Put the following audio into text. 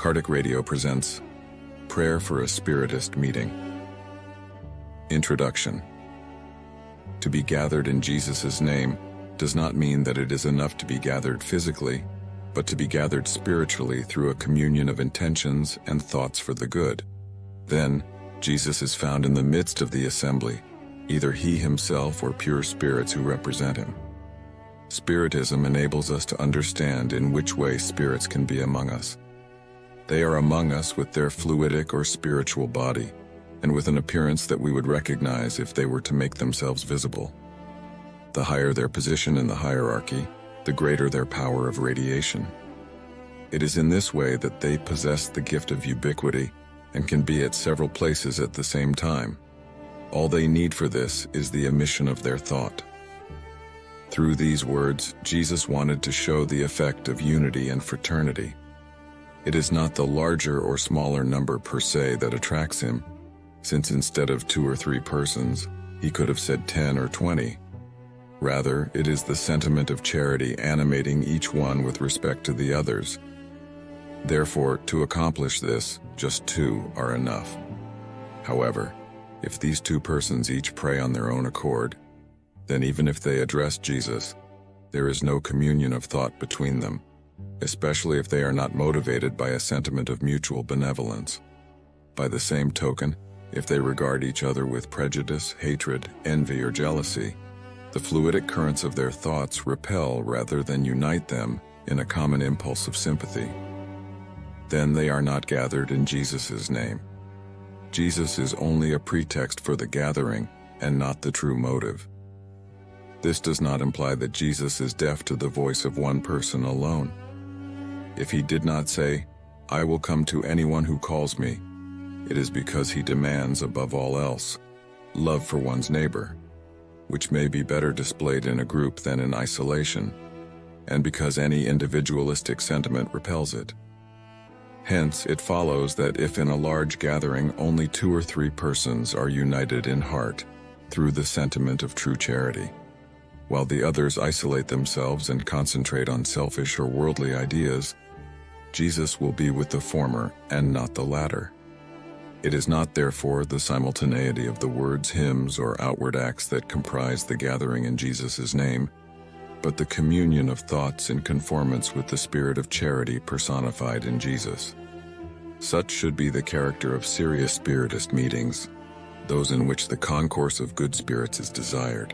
Kardec Radio presents Prayer for a Spiritist Meeting. Introduction. To be gathered in Jesus' name does not mean that it is enough to be gathered physically, but to be gathered spiritually through a communion of intentions and thoughts for the good. Then, Jesus is found in the midst of the assembly, either he himself or pure spirits who represent him. Spiritism enables us to understand in which way spirits can be among us. They are among us with their fluidic or spiritual body, and with an appearance that we would recognize if they were to make themselves visible. The higher their position in the hierarchy, the greater their power of radiation. It is in this way that they possess the gift of ubiquity and can be at several places at the same time. All they need for this is the emission of their thought. Through these words, Jesus wanted to show the effect of unity and fraternity. It is not the larger or smaller number per se that attracts him, since instead of 2 or 3 persons, he could have said 10 or 20. Rather, it is the sentiment of charity animating each one with respect to the others. Therefore, to accomplish this, just 2 are enough. However, if these 2 persons each pray on their own accord, then even if they address Jesus, there is no communion of thought between them, especially if they are not motivated by a sentiment of mutual benevolence. By the same token, if they regard each other with prejudice, hatred, envy, or jealousy, the fluidic currents of their thoughts repel rather than unite them in a common impulse of sympathy. Then they are not gathered in Jesus' name. Jesus is only a pretext for the gathering and not the true motive. This does not imply that Jesus is deaf to the voice of one person alone. If he did not say, "I will come to anyone who calls me," it is because he demands, above all else, love for one's neighbor, which may be better displayed in a group than in isolation, and because any individualistic sentiment repels it. Hence, it follows that if in a large gathering only 2 or 3 persons are united in heart through the sentiment of true charity, while the others isolate themselves and concentrate on selfish or worldly ideas, Jesus will be with the former and not the latter. It is not, therefore, the simultaneity of the words, hymns, or outward acts that comprise the gathering in Jesus' name, but the communion of thoughts in conformance with the spirit of charity personified in Jesus. Such should be the character of serious Spiritist meetings, those in which the concourse of good spirits is desired.